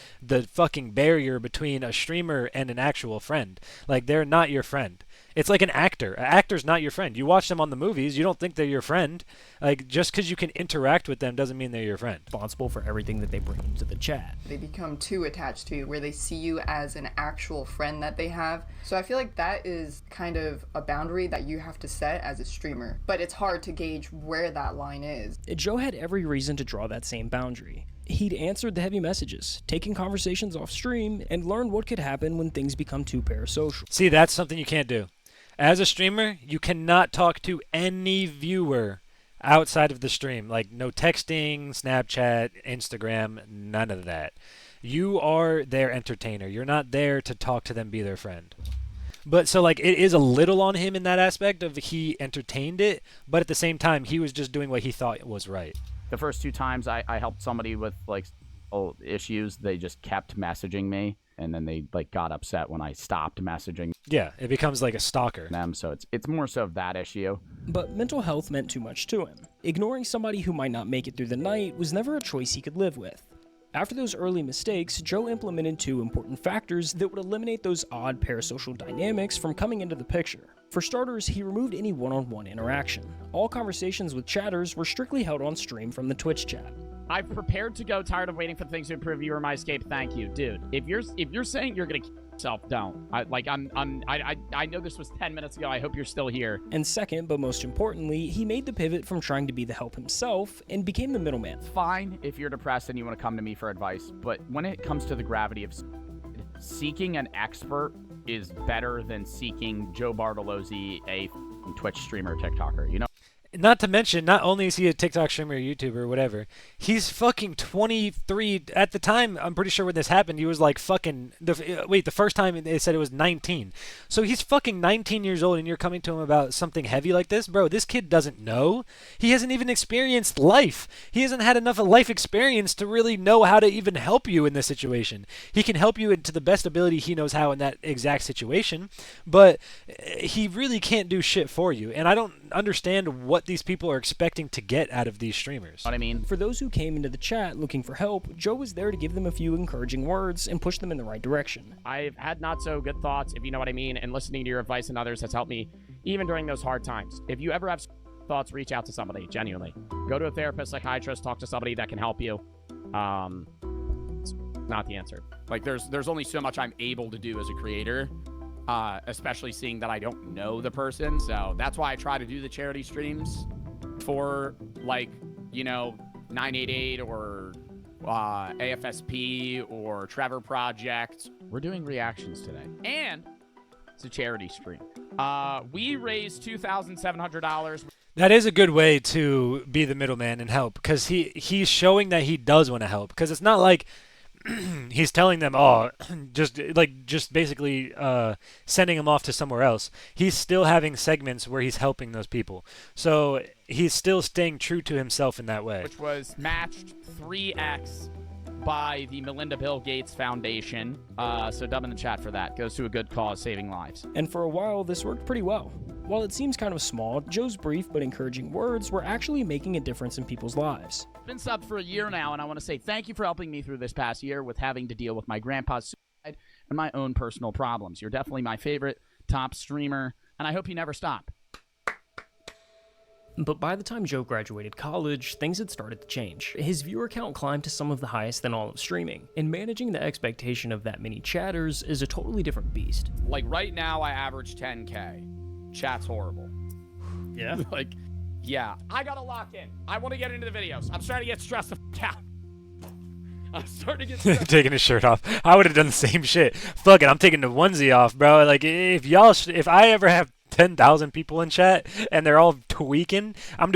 fucking barrier between a streamer and an actual friend. Like, they're not your friend. It's like an actor. An actor's not your friend. You watch them on the movies. You don't think they're your friend. Like, just because you can interact with them doesn't mean they're your friend. Responsible for everything that they bring into the chat. They become too attached to you, where they see you as an actual friend that they have. So I feel like that is kind of a boundary that you have to set as a streamer. But it's hard to gauge where that line is. Joe had every reason to draw that same boundary. He'd answered the heavy messages, taken conversations off stream, and learned what could happen when things become too parasocial. See, that's something you can't do. As a streamer, you cannot talk to any viewer outside of the stream. Like, no texting, Snapchat, Instagram, none of that. You are their entertainer. You're not there to talk to them, be their friend. But so, like, it is a little on him in that aspect of he entertained it, but at the same time, he was just doing what he thought was right. The first 2 times I helped somebody with, like, issues, they just kept messaging me. And then they like got upset when I stopped messaging. Yeah, it becomes like a stalker. Them, so it's more so of that issue. But mental health meant too much to him. Ignoring somebody who might not make it through the night was never a choice he could live with. After those early mistakes, Joe implemented 2 important factors that would eliminate those odd parasocial dynamics from coming into the picture. For starters, he removed any one-on-one interaction. All conversations with chatters were strictly held on stream from the Twitch chat. I've prepared to go, tired of waiting for things to improve. You are my escape. Thank you, dude. If you're saying you're gonna kill yourself, don't. I know this was 10 minutes ago. I hope you're still here. And second, but most importantly, he made the pivot from trying to be the help himself and became the middleman. Fine if you're depressed and you want to come to me for advice, but when it comes to the gravity of seeking an expert is better than seeking Joe Bartolozzi, a Twitch streamer, TikToker. You know. Not to mention, not only is he a TikTok streamer, YouTuber, or whatever, he's fucking 23. At the time, I'm pretty sure when this happened, he was like fucking... the first time they said it was 19. So he's fucking 19 years old, and you're coming to him about something heavy like this? Bro, this kid doesn't know. He hasn't even experienced life. He hasn't had enough of life experience to really know how to even help you in this situation. He can help you to the best ability he knows how in that exact situation, but he really can't do shit for you. And I don't understand what what these people are expecting to get out of these streamers. What I mean? For those who came into the chat looking for help, Joe was there to give them a few encouraging words and push them in the right direction. I've had not so good thoughts, if you know what I mean, and listening to your advice and others has helped me even during those hard times. If you ever have thoughts, reach out to somebody, genuinely. Go to a therapist, psychiatrist, talk to somebody that can help you. It's not the answer. Like, there's only so much I'm able to do as a creator, especially seeing that I don't know the person. So that's why I try to do the charity streams for, like, 988 or AFSP or Trevor Project. We're doing reactions today. And it's a charity stream. We raised $2,700. That is a good way to be the middleman and help, because he's showing that he does want to help. Because it's not like he's telling them, just basically sending them off to somewhere else. He's still having segments where he's helping those people. So he's still staying true to himself in that way. Which was matched 3x by the Melinda Bill Gates Foundation. So dub in the chat for that. Goes to a good cause, saving lives. And for a while, this worked pretty well. While it seems kind of small, Joe's brief but encouraging words were actually making a difference in people's lives. I've been subbed for a year now, and I want to say thank you for helping me through this past year with having to deal with my grandpa's suicide and my own personal problems. You're definitely my favorite top streamer, and I hope you never stop. But by the time Joe graduated college, things had started to change. His viewer count climbed to some of the highest in all of streaming, and managing the expectation of that many chatters is a totally different beast. Like, right now, I average 10K. Chat's horrible. Yeah? Yeah. I gotta lock in. I want to get into the videos. I'm starting to get stressed the f*** out. I'm starting to get stressed. Taking his shirt off. I would have done the same shit. Fuck it, I'm taking the onesie off, bro. Like, if I ever have 10,000 people in chat and they're all tweaking, I'm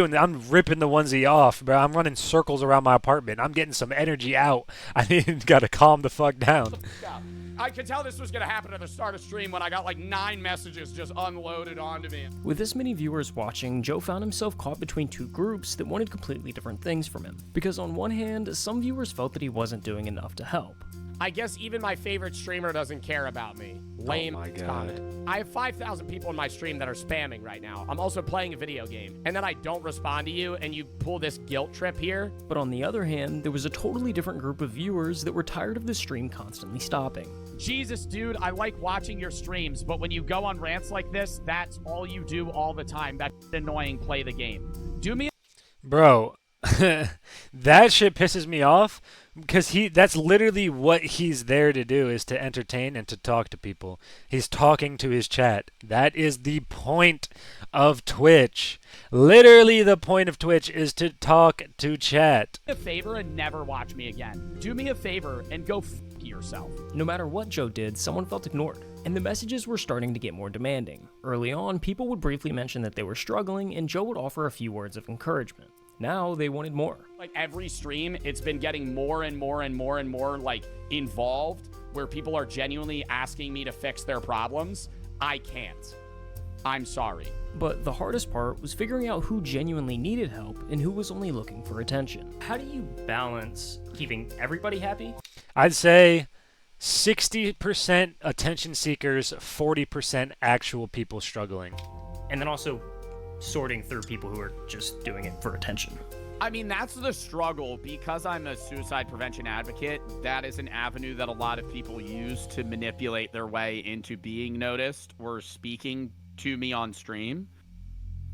ripping the onesie off, bro. I'm running circles around my apartment. I'm getting some energy out. I gotta calm the fuck down. I could tell this was going to happen at the start of stream when I got like 9 messages just unloaded onto me. With this many viewers watching, Joe found himself caught between two groups that wanted completely different things from him. Because on one hand, some viewers felt that he wasn't doing enough to help. I guess even my favorite streamer doesn't care about me. Lame comment. I have 5,000 people in my stream that are spamming right now. I'm also playing a video game, and then I don't respond to you, and you pull this guilt trip here. But on the other hand, there was a totally different group of viewers that were tired of the stream constantly stopping. Jesus, dude, I like watching your streams, but when you go on rants like this, that's all you do all the time. That's annoying. Play the game. Do me. Bro, that shit pisses me off, because that's literally what he's there to do, is to entertain and to talk to people. He's talking to his chat. That is the point of Twitch. Literally the point of Twitch is to talk to chat. Do me a favor and never watch me again. Do me a favor and go f*** yourself. No matter what Joe did, someone felt ignored, and the messages were starting to get more demanding. Early on, people would briefly mention that they were struggling, and Joe would offer a few words of encouragement. Now they wanted more. Like, every stream, it's been getting more and more and more and more, like, involved, where people are genuinely asking me to fix their problems. I can't. I'm sorry. But the hardest part was figuring out who genuinely needed help and who was only looking for attention. How do you balance keeping everybody happy? I'd say 60% attention seekers, 40% actual people struggling. And then also sorting through people who are just doing it for attention. I mean, that's the struggle. Because I'm a suicide prevention advocate, that is an avenue that a lot of people use to manipulate their way into being noticed or speaking to me on stream.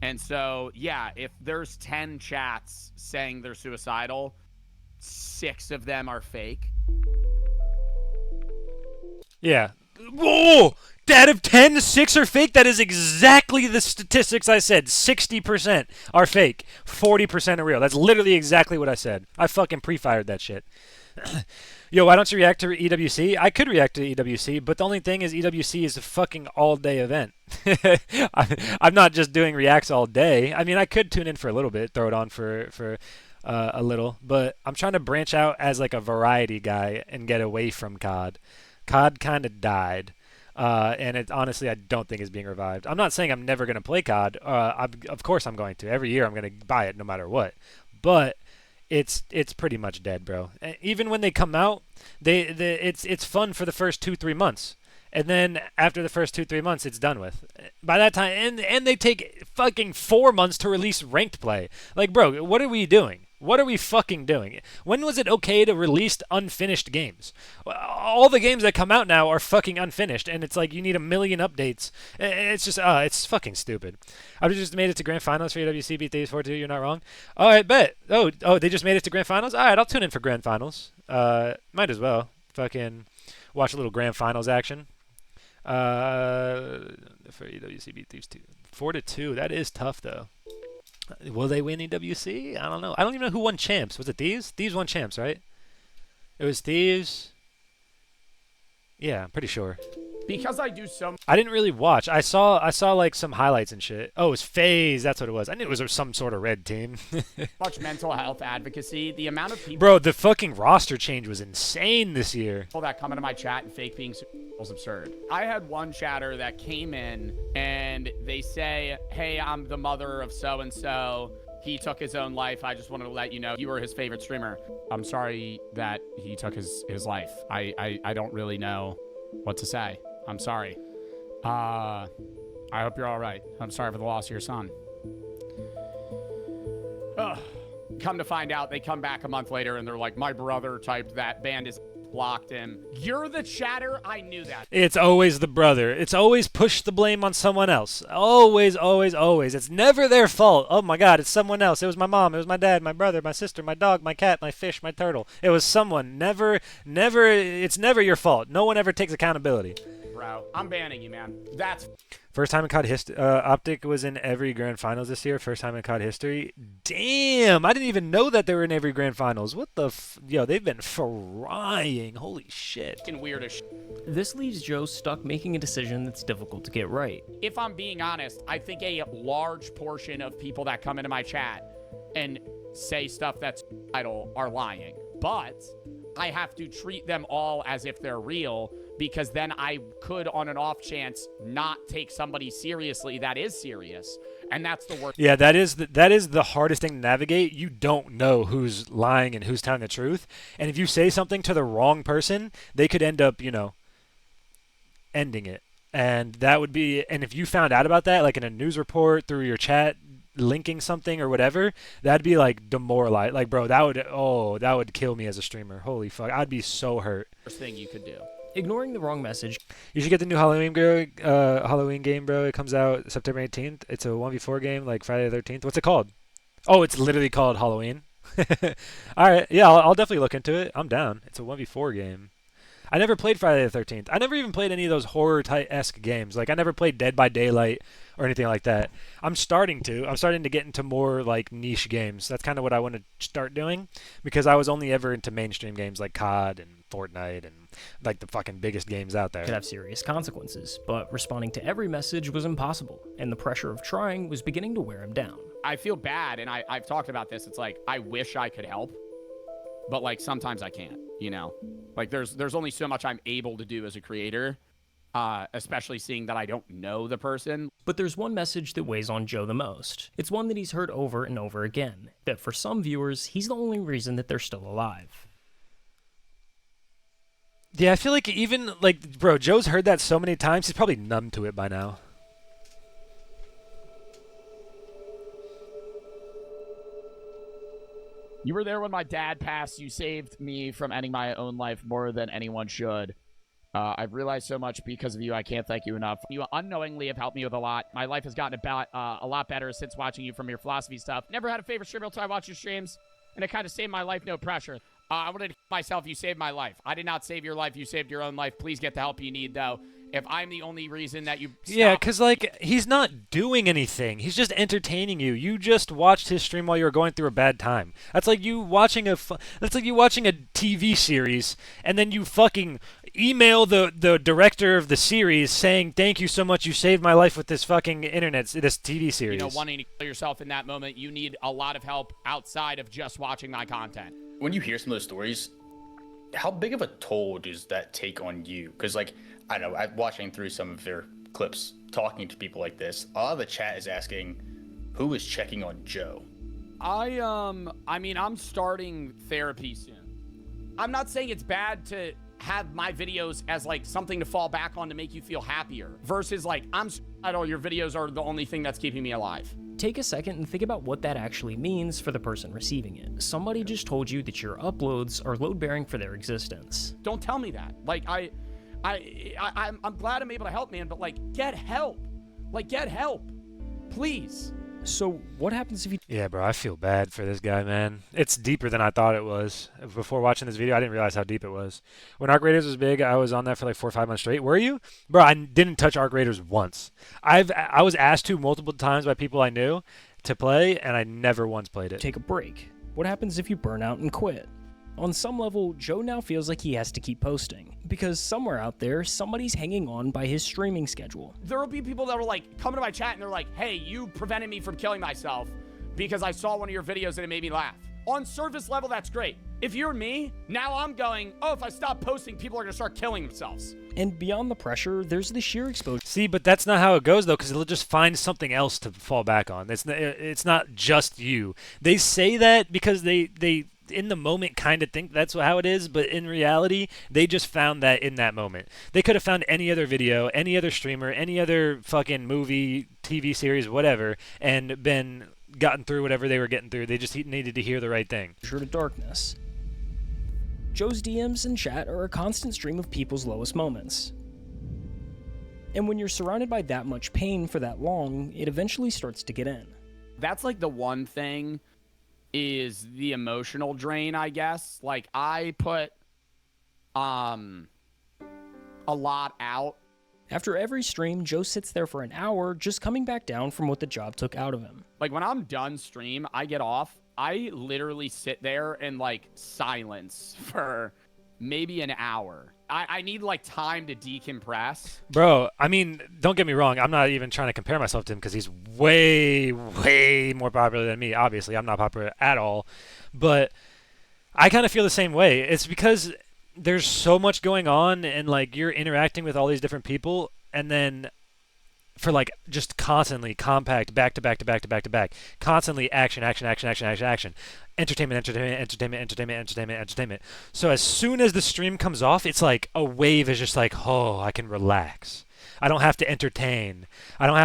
And so, yeah, if there's 10 chats saying they're suicidal, 6 of them are fake. Yeah. Whoa! Out of 10, 6 are fake? That is exactly the statistics I said. 60% are fake. 40% are real. That's literally exactly what I said. I fucking pre-fired that shit. Yo, why don't you react to EWC? I could react to EWC, but the only thing is EWC is a fucking all-day event. I'm not just doing reacts all day. I mean, I could tune in for a little bit, throw it on for a little, but I'm trying to branch out as like a variety guy and get away from COD. COD kind of died. And it honestly, I don't think is being revived. I'm not saying I'm never going to play COD. Of course I'm going to. Every year I'm going to buy it no matter what. But it's pretty much dead, bro. Even when they come out, it's fun for the first 2-3 months. And then after the first 2-3 months, it's done with. By that time, and they take fucking 4 months to release ranked play. Like, bro, what are we doing? What are we fucking doing? When was it okay to release unfinished games? All the games that come out now are fucking unfinished, and it's like you need a million updates. It's just, it's fucking stupid. I've just made it to grand finals for UWC, beat Thieves 4-2, you're not wrong. All right, bet. Oh, they just made it to grand finals? All right, I'll tune in for grand finals. Might as well. Fucking watch a little grand finals action. For UWC, beat Thieves 4-2. That is tough, though. Will they win EWC? I don't know. I don't even know who won champs. Was it Thieves? Thieves won champs, right? It was Thieves. Yeah, I'm pretty sure. Because I do so I didn't really watch. I saw like some highlights and shit. Oh, it was FaZe. That's what it was. I knew it was some sort of red team. much mental health advocacy, the amount of people Bro, the fucking roster change was insane this year. that come into my chat and fake being was absurd. I had one chatter that came in and they say, hey, I'm the mother of so-and-so. He took his own life. I just wanted to let you know you were his favorite streamer. I'm sorry that he took his life. I don't really know what to say. I'm sorry. I hope you're all right. I'm sorry for the loss of your son. Ugh. Come to find out, they come back a month later and they're like, my brother typed that, banned his, blocked him. You're the chatter? I knew that. It's always the brother. It's always push the blame on someone else. Always, always, always. It's never their fault. Oh my God, it's someone else. It was my mom. It was my dad, my brother, my sister, my dog, my cat, my fish, my turtle. It was someone. Never, it's never your fault. No one ever takes accountability. Bro, I'm banning you, man. That's first time in COD history. Optic was in every grand finals this year. First time in COD history. Damn, I didn't even know that they were in every grand finals. What the yo? They've been frying. Holy shit. weird as shit. This leaves Joe stuck making a decision that's difficult to get right. If I'm being honest, I think a large portion of people that come into my chat and say stuff that's idle are lying. But I have to treat them all as if they're real, because then I could, on an off chance, not take somebody seriously that is serious. And that's the worst. Yeah, that is the hardest thing to navigate. You don't know who's lying and who's telling the truth. And if you say something to the wrong person, they could end up, ending it. And that would be, and if you found out about that, like in a news report, through your chat, linking something or whatever, that'd be like demoralized. Like, bro, that would kill me as a streamer. Holy fuck, I'd be so hurt. Worst thing you could do. Ignoring the wrong message. You should get the new Halloween game, bro. It comes out September 18th. It's a 1v4 game, like Friday the 13th. What's it called? Oh, it's literally called Halloween. All right, yeah, I'll definitely look into it. I'm down. It's a 1v4 game. I never played Friday the 13th. I never even played any of those horror-esque games. Like, I never played Dead by Daylight or anything like that. I'm starting to get into more, like, niche games. That's kind of what I want to start doing, because I was only ever into mainstream games like COD and Fortnite and, like, the fucking biggest games out there. Could have serious consequences, but responding to every message was impossible, and the pressure of trying was beginning to wear him down. I feel bad, and I've talked about this. It's like, I wish I could help, but, like, sometimes I can't, Like, there's only so much I'm able to do as a creator, especially seeing that I don't know the person. But there's one message that weighs on Joe the most. It's one that he's heard over and over again, that for some viewers, he's the only reason that they're still alive. Yeah, I feel like even, like, bro, Joe's heard that so many times, he's probably numb to it by now. You were there when my dad passed. You saved me from ending my own life more than anyone should. I've realized so much because of you. I can't thank you enough. You unknowingly have helped me with a lot. My life has gotten a lot better since watching you from your philosophy stuff. Never had a favorite streamer until I watched your streams, and it kind of saved my life, no pressure. I wanted to myself, you saved my life. I did not save your life. You saved your own life. Please get the help you need, though. If I'm the only reason that you stop. Yeah, because, like, he's not doing anything. He's just entertaining you. You just watched his stream while you were going through a bad time. That's like you watching a TV series, and then you fucking email the director of the series saying, thank you so much, you saved my life with this fucking this TV series. Wanting to kill yourself in that moment, you need a lot of help outside of just watching my content. When you hear some of those stories, how big of a toll does that take on you? Because, like, I don't know, I'm watching through some of their clips, talking to people like this, a lot of the chat is asking, who is checking on Joe? I mean, I'm starting therapy soon. I'm not saying it's bad to have my videos as like something to fall back on to make you feel happier versus like I'm suicidal, your videos are the only thing that's keeping me alive. Take a second and think about what that actually means for the person receiving it. Somebody just told you that your uploads are load-bearing for their existence. Don't tell me that. Like I'm glad I'm able to help, man, but like get help. Like get help. Please. So what happens if you... Yeah, bro, I feel bad for this guy, man. It's deeper than I thought it was. Before watching this video, I didn't realize how deep it was. When Arc Raiders was big, I was on that for like 4 or 5 months straight. Were you? Bro, I didn't touch Arc Raiders once. I was asked to multiple times by people I knew to play, and I never once played it. Take a break. What happens if you burn out and quit? On some level, Joe now feels like he has to keep posting, because somewhere out there, somebody's hanging on by his streaming schedule. There will be people that will like come to my chat and they're like, hey, you prevented me from killing myself because I saw one of your videos and it made me laugh. On surface level, that's great. If you're me, now I'm going, oh, if I stop posting, people are gonna start killing themselves. And beyond the pressure, there's the sheer exposure. See, but that's not how it goes, though, because it'll just find something else to fall back on. It's not just you. They say that because they in the moment kind of think that's how it is, but in reality, they just found that in that moment. They could have found any other video, any other streamer, any other fucking movie, TV series, whatever, and been gotten through whatever they were getting through. They just needed to hear the right thing. To darkness. Joe's DMs and chat are a constant stream of people's lowest moments. And when you're surrounded by that much pain for that long, it eventually starts to get in. That's like the one thing is the emotional drain, I guess. Like I put a lot out. After every stream, Joe sits there for an hour just coming back down from what the job took out of him. Like when I'm done stream, I get off, I literally sit there in like silence for maybe an hour. I need like time to decompress. Bro, I mean, don't get me wrong. I'm not even trying to compare myself to him because he's way, way more popular than me. Obviously, I'm not popular at all. But I kind of feel the same way. It's because there's so much going on and like you're interacting with all these different people and then for like just constantly compact back to back to back to back to back, constantly action. Entertainment. So as soon as the stream comes off, it's like a wave is just like, oh, I can relax. I don't have to entertain. I don't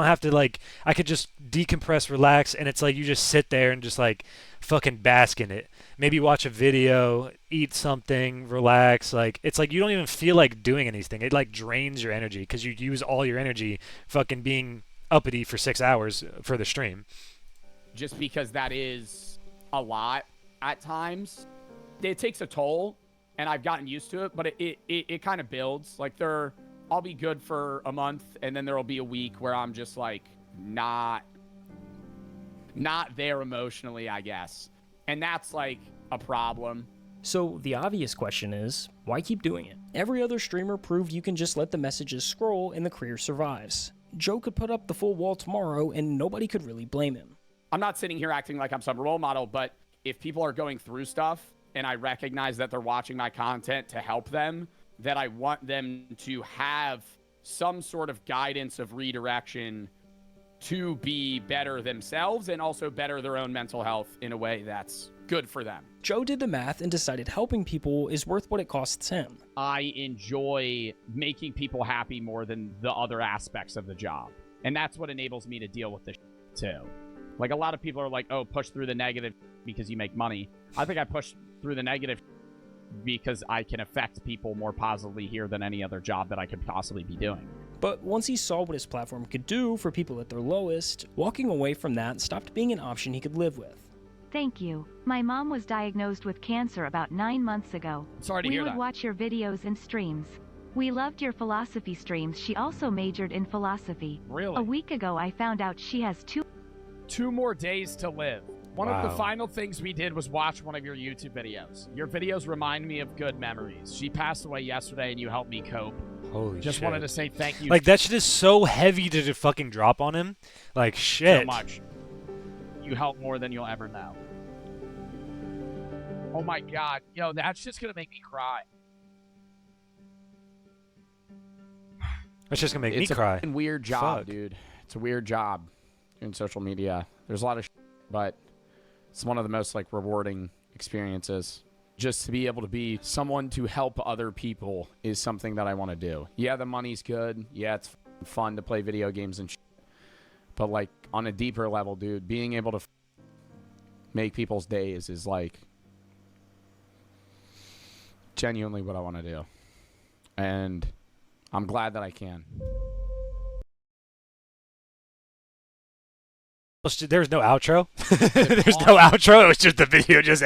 have to like, I could just decompress, relax, and it's like you just sit there and just like fucking bask in it. Maybe watch a video, eat something, relax. Like it's like you don't even feel like doing anything. It like drains your energy because you use all your energy fucking being uppity for 6 hours for the stream. Just because that is a lot at times. It takes a toll, and I've gotten used to it, but it kind of builds. Like I'll be good for a month, and then there'll be a week where I'm just like not there emotionally, I guess. And that's like a problem. So the obvious question is, why keep doing it? Every other streamer proved you can just let the messages scroll and the career survives. Joe could put up the full wall tomorrow and nobody could really blame him. I'm not sitting here acting like I'm some role model, but if people are going through stuff and I recognize that they're watching my content to help them, that I want them to have some sort of guidance of redirection to be better themselves and also better their own mental health in a way that's good for them. Joe did the math and decided helping people is worth what it costs him. I enjoy making people happy more than the other aspects of the job. And that's what enables me to deal with this too. Like a lot of people are like, oh, push through the negative because you make money. I think I push through the negative because I can affect people more positively here than any other job that I could possibly be doing. But once he saw what his platform could do for people at their lowest, walking away from that stopped being an option he could live with. Thank you. My mom was diagnosed with cancer about 9 months ago. Sorry to hear that. We would watch your videos and streams. We loved your philosophy streams. She also majored in philosophy. Really? A week ago, I found out she has two more days to live. One Wow. of the final things we did was watch one of your YouTube videos. Your videos remind me of good memories. She passed away yesterday and you helped me cope. Holy Just shit. wanted to say thank you. Like that shit is so heavy to fucking drop on him. Like shit. So much. You help more than you'll ever know. Oh my god. Yo, that's just gonna make me cry. That's just gonna make me cry. It's a weird job, Fuck. dude. It's a weird job in social media. There's a lot of but it's one of the most like rewarding experiences. just to be able to be someone to help other people is something that I want to do. Yeah, the money's good. Yeah, it's fun to play video games and shit. But, like, on a deeper level, dude, being able to make people's days is, like, genuinely what I want to do. And I'm glad that I can. There's no outro. There's no outro. It was just the video just